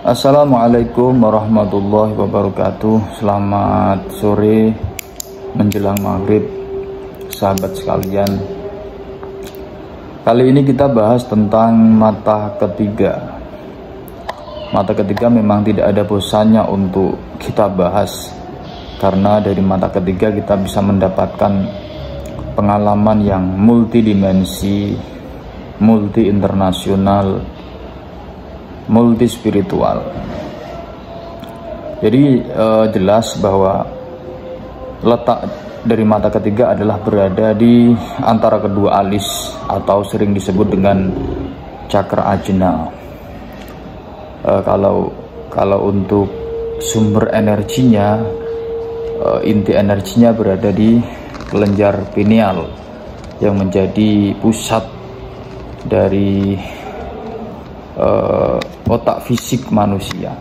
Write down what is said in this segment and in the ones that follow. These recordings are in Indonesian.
Assalamualaikum warahmatullahi wabarakatuh. Selamat sore menjelang maghrib, sahabat sekalian. Kali ini kita bahas tentang mata ketiga. Mata ketiga memang tidak ada bosannya untuk kita bahas, karena dari mata ketiga kita bisa mendapatkan pengalaman yang multidimensi, multi internasional, multi spiritual. Jadi jelas bahwa letak dari mata ketiga adalah berada di antara kedua alis atau sering disebut dengan cakra ajna. Kalau untuk sumber energinya, inti energinya berada di kelenjar pineal yang menjadi pusat dari otak fisik manusia.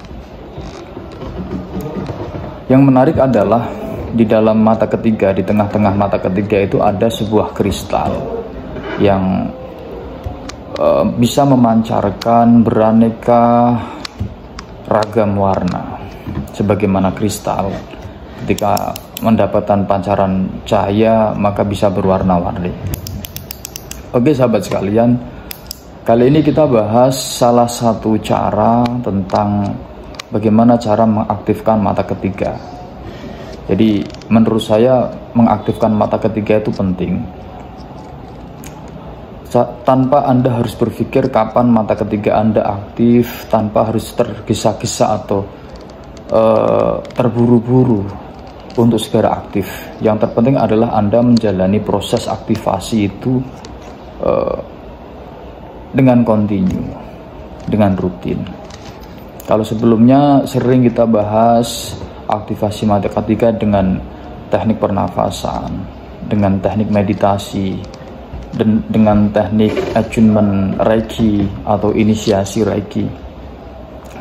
Yang menarik adalah di dalam mata ketiga, di tengah-tengah mata ketiga itu ada sebuah kristal yang bisa memancarkan beraneka ragam warna. Sebagaimana kristal ketika mendapatkan pancaran cahaya maka bisa berwarna-warni. Oke sahabat sekalian, kali ini kita bahas salah satu cara tentang bagaimana cara mengaktifkan mata ketiga. Jadi menurut saya mengaktifkan mata ketiga itu penting. Tanpa Anda harus berpikir kapan mata ketiga Anda aktif, tanpa harus tergesa-gesa atau terburu-buru untuk segera aktif. Yang terpenting adalah Anda menjalani proses aktivasi itu dengan kontinu, dengan rutin. Kalau sebelumnya sering kita bahas aktivasi mata ketiga dengan teknik pernafasan, dengan teknik meditasi, dan dengan teknik attunement Reiki atau inisiasi Reiki.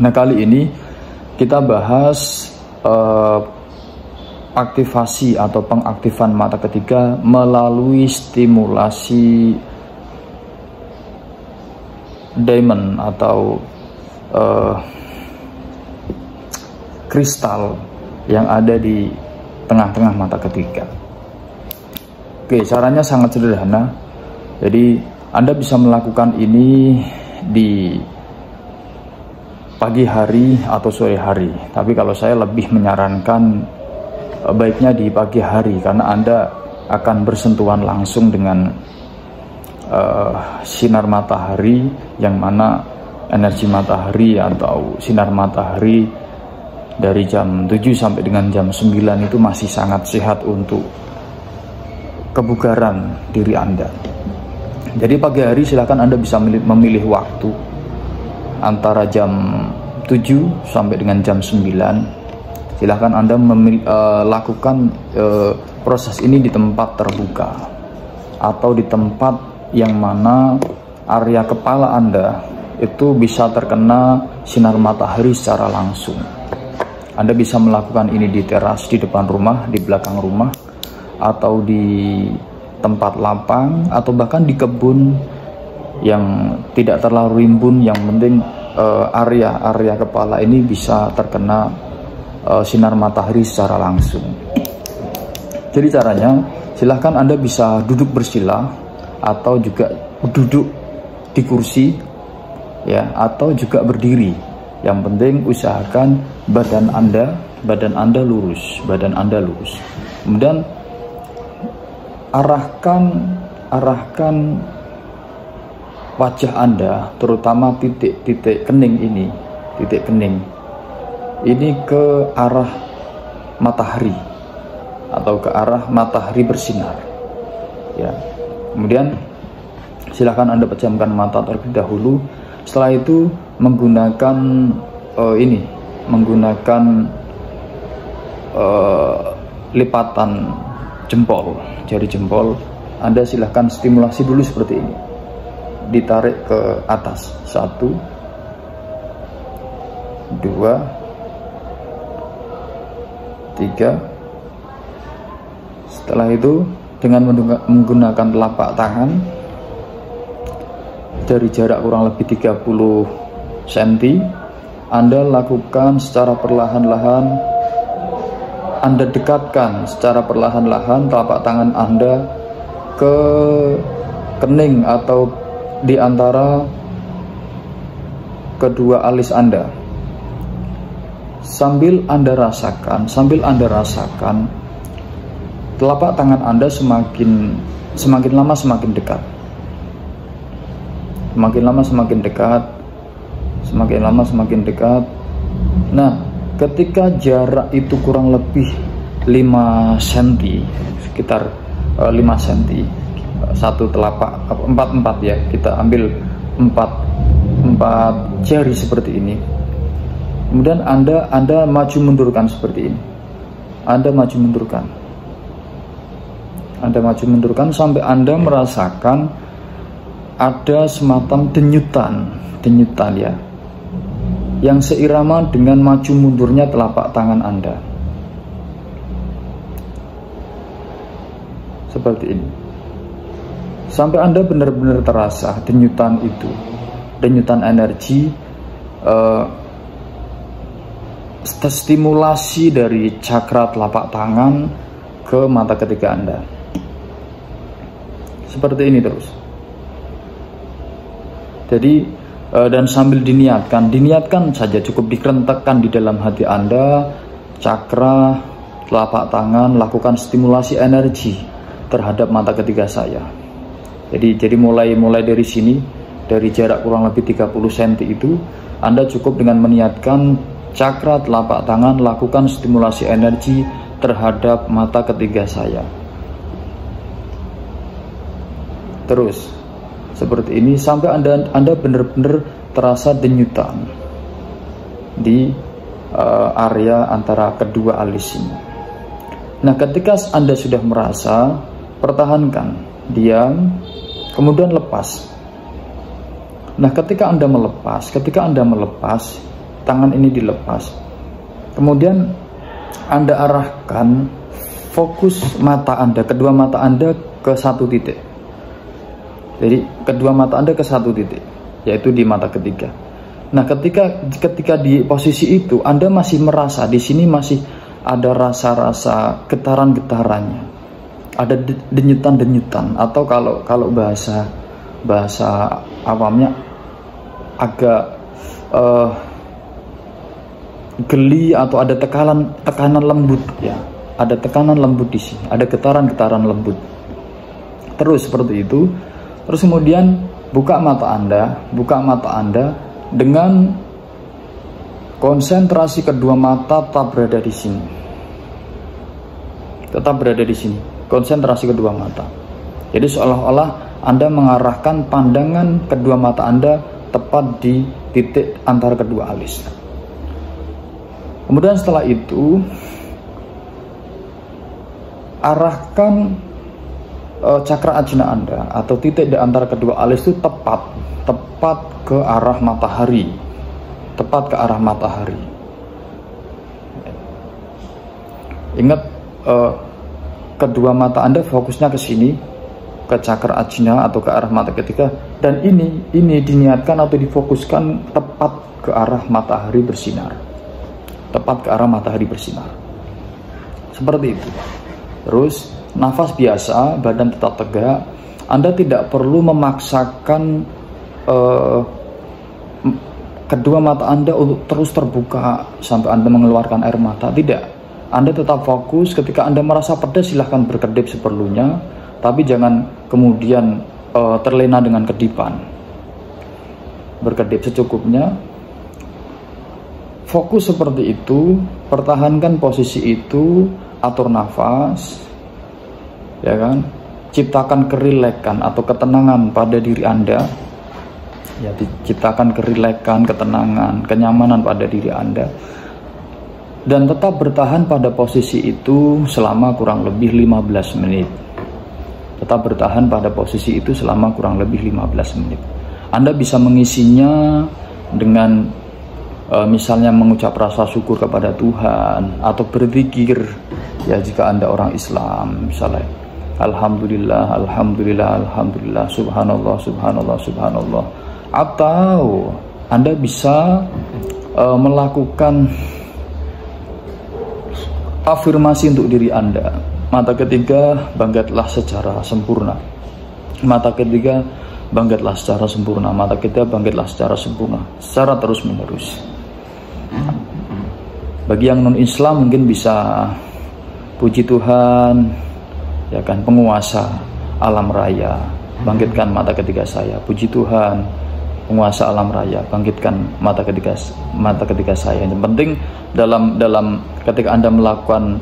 Nah, kali ini kita bahas aktivasi atau pengaktifan mata ketiga melalui stimulasi diamond atau kristal yang ada di tengah-tengah mata ketiga. Oke, caranya sangat sederhana. Jadi Anda bisa melakukan ini di pagi hari atau sore hari. Tapi kalau saya lebih menyarankan baiknya di pagi hari, karena Anda akan bersentuhan langsung dengan sinar matahari, yang mana energi matahari atau sinar matahari dari jam 7 sampai dengan jam 9 itu masih sangat sehat untuk kebugaran diri Anda. Jadi pagi hari silakan Anda bisa memilih waktu antara jam 7 sampai dengan jam 9. Silakan Anda lakukan proses ini di tempat terbuka atau di tempat yang mana area kepala Anda itu bisa terkena sinar matahari secara langsung. Anda bisa melakukan ini di teras, di depan rumah, di belakang rumah, atau di tempat lapang, atau bahkan di kebun yang tidak terlalu rimbun. Yang penting area kepala ini bisa terkena sinar matahari secara langsung. Jadi caranya, silahkan Anda bisa duduk bersila atau juga duduk di kursi, ya, atau juga berdiri. Yang penting usahakan badan Anda lurus, Kemudian arahkan wajah Anda, terutama titik kening ini ke arah matahari atau ke arah matahari bersinar, ya. Kemudian silakan Anda pejamkan mata terlebih dahulu. Setelah itu menggunakan lipatan jempol, jari jempol, Anda silahkan stimulasi dulu seperti ini. Ditarik ke atas, 1, 2, 3. Setelah itu dengan menggunakan telapak tangan dari jarak kurang lebih 30 cm Anda lakukan secara perlahan-lahan, Anda dekatkan secara perlahan-lahan telapak tangan Anda ke kening atau di antara kedua alis Anda. Sambil Anda rasakan telapak tangan Anda semakin lama semakin dekat. Semakin lama semakin dekat. Semakin lama semakin dekat. Nah, ketika jarak itu kurang lebih 5 cm, sekitar 5 cm, satu telapak, 4 ya, kita ambil 4 jari seperti ini. Kemudian Anda maju mundurkan seperti ini. Anda maju mundurkan sampai Anda merasakan ada semacam denyutan ya, yang seirama dengan maju mundurnya telapak tangan Anda. Seperti ini. Sampai Anda benar-benar terasa denyutan itu, denyutan energi, stimulasi dari cakra telapak tangan ke mata ketiga Anda. Seperti ini terus. Jadi dan sambil diniatkan saja, cukup dikerentekkan di dalam hati Anda, cakra telapak tangan, lakukan stimulasi energi terhadap mata ketiga saya. Jadi mulai dari sini, dari jarak kurang lebih 30 cm itu, Anda cukup dengan meniatkan cakra telapak tangan, lakukan stimulasi energi terhadap mata ketiga saya. Terus seperti ini sampai Anda benar-benar terasa denyutan di area antara kedua alis ini. Nah, ketika Anda sudah merasa, pertahankan, diam, kemudian lepas. Nah, ketika Anda melepas, tangan ini dilepas, kemudian Anda arahkan fokus mata Anda, kedua mata Anda ke satu titik. Jadi kedua mata Anda ke satu titik, yaitu di mata ketiga. Nah, ketika di posisi itu Anda masih merasa di sini masih ada rasa-rasa getaran-getarannya, ada denyutan-denyutan, atau kalau bahasa awamnya agak geli, atau ada tekanan lembut ya, ada tekanan lembut di sini, ada getaran-getaran lembut. Terus seperti itu. Terus kemudian buka mata Anda dengan konsentrasi kedua mata tetap berada di sini. Konsentrasi kedua mata. Jadi seolah-olah Anda mengarahkan pandangan kedua mata Anda tepat di titik antara kedua alis. Kemudian setelah itu arahkan cakra ajna Anda atau titik di antara kedua alis itu tepat ke arah matahari, Ingat, kedua mata Anda fokusnya ke sini, ke cakra ajna atau ke arah mata ketiga, dan ini diniatkan atau difokuskan tepat ke arah matahari bersinar, seperti itu. Terus nafas biasa, badan tetap tegak. Anda tidak perlu memaksakan kedua mata Anda untuk terus terbuka sampai Anda mengeluarkan air mata. Tidak. Anda tetap fokus. Ketika Anda merasa pedas, silahkan berkedip seperlunya, tapi jangan kemudian terlena dengan kedipan. Berkedip secukupnya. Fokus seperti itu, pertahankan posisi itu, atur nafas. Ya kan, ciptakan kerileksan atau ketenangan pada diri Anda. Ya, diciptakan kerileksan, ketenangan, kenyamanan pada diri Anda. Dan tetap bertahan pada posisi itu selama kurang lebih 15 menit. Anda bisa mengisinya dengan misalnya mengucap rasa syukur kepada Tuhan, atau berzikir ya jika Anda orang Islam, misalnya Alhamdulillah, Alhamdulillah, Alhamdulillah, Subhanallah, Subhanallah, Subhanallah. Atau Anda bisa melakukan afirmasi untuk diri Anda. Mata ketiga, bangkitlah secara sempurna. Mata ketiga, bangkitlah secara sempurna. Mata ketiga, bangkitlah secara sempurna, secara terus-menerus. Bagi yang non-Islam mungkin bisa puji Tuhan, ya kan, penguasa alam raya, bangkitkan mata ketiga saya. Puji Tuhan, penguasa alam raya, bangkitkan mata ketiga saya. Yang penting dalam ketika Anda melakukan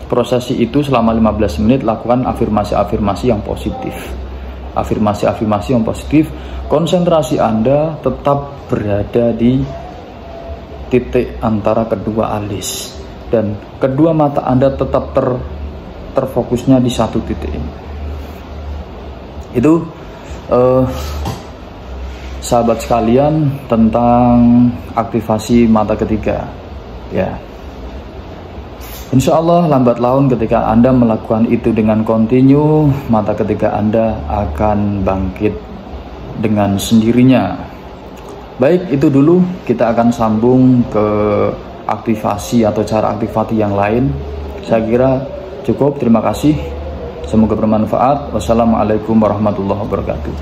prosesi itu selama 15 menit, lakukan afirmasi-afirmasi yang positif. Afirmasi-afirmasi yang positif. Konsentrasi Anda tetap berada di titik antara kedua alis, dan kedua mata Anda tetap terfokusnya di satu titik ini. Itu sahabat sekalian tentang aktivasi mata ketiga, ya. Insya Allah lambat laun ketika Anda melakukan itu dengan kontinu, mata ketiga Anda akan bangkit dengan sendirinya. Baik, itu dulu. Kita akan sambung ke aktivasi atau cara aktivasi yang lain. Saya kira cukup. Terima kasih. Semoga bermanfaat. Wassalamualaikum warahmatullahi wabarakatuh.